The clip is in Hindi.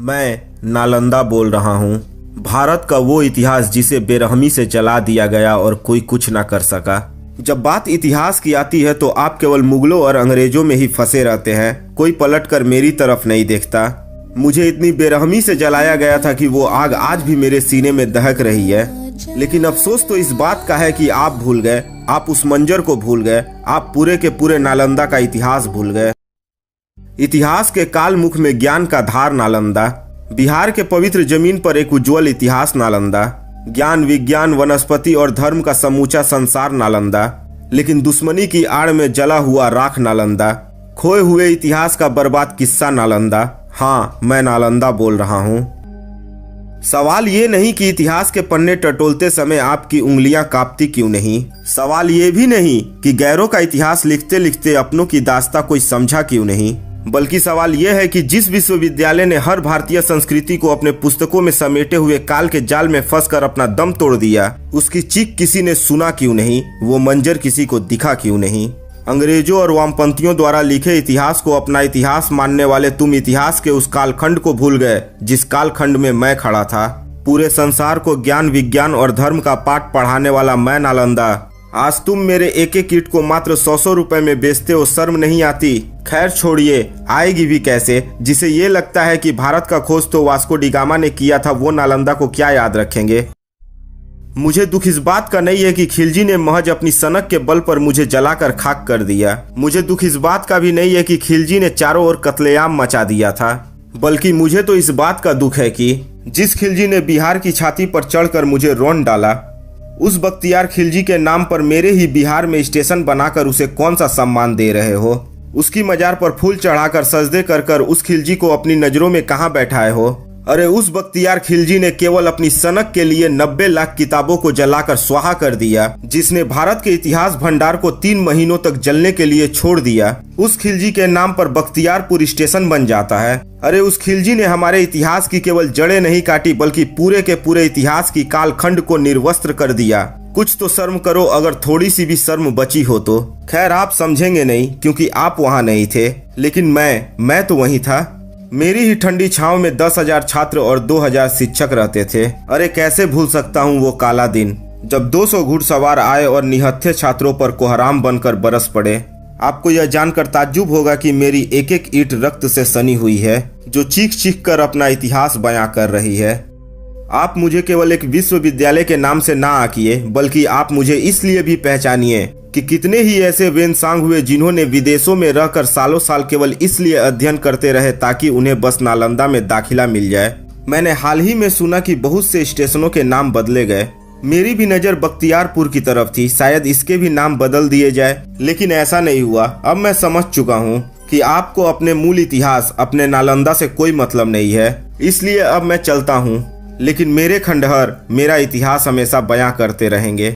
मैं नालंदा बोल रहा हूँ। भारत का वो इतिहास जिसे बेरहमी से जला दिया गया और कोई कुछ ना कर सका। जब बात इतिहास की आती है तो आप केवल मुगलों और अंग्रेजों में ही फंसे रहते हैं, कोई पलटकर मेरी तरफ नहीं देखता। मुझे इतनी बेरहमी से जलाया गया था कि वो आग आज भी मेरे सीने में दहक रही है। लेकिन अफसोस तो इस बात का है कि आप भूल गए, आप उस मंजर को भूल गए, आप पूरे के पूरे नालंदा का इतिहास भूल गए। इतिहास के काल मुख में ज्ञान का धार नालंदा, बिहार के पवित्र जमीन पर एक उज्जवल इतिहास नालंदा, ज्ञान विज्ञान वनस्पति और धर्म का समूचा संसार नालंदा, लेकिन दुश्मनी की आड़ में जला हुआ राख नालंदा, खोए हुए इतिहास का बर्बाद किस्सा नालंदा। हाँ, मैं नालंदा बोल रहा हूँ। सवाल ये नहीं कि इतिहास के पन्ने टटोलते समय आपकी उंगलियां कांपती क्यों नहीं। सवाल ये भी नहीं कि गैरों का इतिहास लिखते लिखते अपनों की दास्तां कोई समझा क्यों नहीं, बल्कि सवाल यह है कि जिस विश्वविद्यालय ने हर भारतीय संस्कृति को अपने पुस्तकों में समेटे हुए काल के जाल में फंसकर अपना दम तोड़ दिया, उसकी चीख किसी ने सुना क्यों नहीं, वो मंजर किसी को दिखा क्यों नहीं। अंग्रेजों और वामपंथियों द्वारा लिखे इतिहास को अपना इतिहास मानने वाले तुम इतिहास के उस कालखंड को भूल गए जिस कालखंड में मैं खड़ा था। पूरे संसार को ज्ञान विज्ञान और धर्म का पाठ पढ़ाने वाला मैं नालंदा, आज तुम मेरे एक एक ईंट को मात्र 100 रुपए में बेचते हो, शर्म नहीं आती। खैर छोड़िए, आएगी भी कैसे। जिसे ये लगता है कि भारत का खोज तो वास्को डी गामा ने किया था, वो नालंदा को क्या याद रखेंगे। मुझे दुख इस बात का नहीं है कि खिलजी ने महज अपनी सनक के बल पर मुझे जलाकर खाक कर दिया। मुझे दुख इस बात का भी नहीं है कि खिलजी ने चारों ओर कत्लेआम मचा दिया था, बल्कि मुझे तो इस बात का दुख है कि जिस खिलजी ने बिहार की छाती पर चढ़कर मुझे रौंद डाला, उस बख्तियार खिलजी के नाम पर मेरे ही बिहार में स्टेशन बनाकर उसे कौन सा सम्मान दे रहे हो। उसकी मजार पर फूल चढ़ाकर सजदे कर कर उस खिलजी को अपनी नजरों में कहाँ बैठाए हो। अरे उस बख्तियार खिलजी ने केवल अपनी सनक के लिए 90 लाख किताबों को जलाकर स्वाहा कर दिया, जिसने भारत के इतिहास भंडार को 3 महीनों तक जलने के लिए छोड़ दिया। उस खिलजी के नाम पर बख्तियारपुर स्टेशन बन जाता है। अरे उस खिलजी ने हमारे इतिहास की केवल जड़ें नहीं काटी, बल्कि पूरे के पूरे इतिहास की कालखंड को निर्वस्त्र कर दिया। कुछ तो शर्म करो, अगर थोड़ी सी भी शर्म बची हो तो। खैर आप समझेंगे नहीं क्योंकि आप वहाँ नहीं थे, लेकिन मैं तो वहीं था। मेरी ही ठंडी छांव में 10,000 छात्र और 2,000 शिक्षक रहते थे। अरे कैसे भूल सकता हूँ वो काला दिन जब 200 घुड़सवार आए और निहत्थे छात्रों पर कोहराम बनकर बरस पड़े। आपको यह जानकर ताज्जुब होगा कि मेरी एक एक ईंट रक्त से सनी हुई है, जो चीख चीख कर अपना इतिहास बयां कर रही है। आप मुझे केवल एक विश्वविद्यालय के नाम से ना आकिए, बल्कि आप मुझे इसलिए भी पहचानिए कि कितने ही ऐसे वेनसांग हुए जिन्होंने विदेशों में रहकर सालों साल केवल इसलिए अध्ययन करते रहे ताकि उन्हें बस नालंदा में दाखिला मिल जाए। मैंने हाल ही में सुना कि बहुत से स्टेशनों के नाम बदले गए। मेरी भी नजर बख्तियारपुर की तरफ थी, शायद इसके भी नाम बदल दिए जाए, लेकिन ऐसा नहीं हुआ। अब मैं समझ चुका हूँ कि आपको अपने मूल इतिहास, अपने नालंदा से कोई मतलब नहीं है, इसलिए अब मैं चलता हूँ। लेकिन मेरे खंडहर मेरा इतिहास हमेशा बयां करते रहेंगे।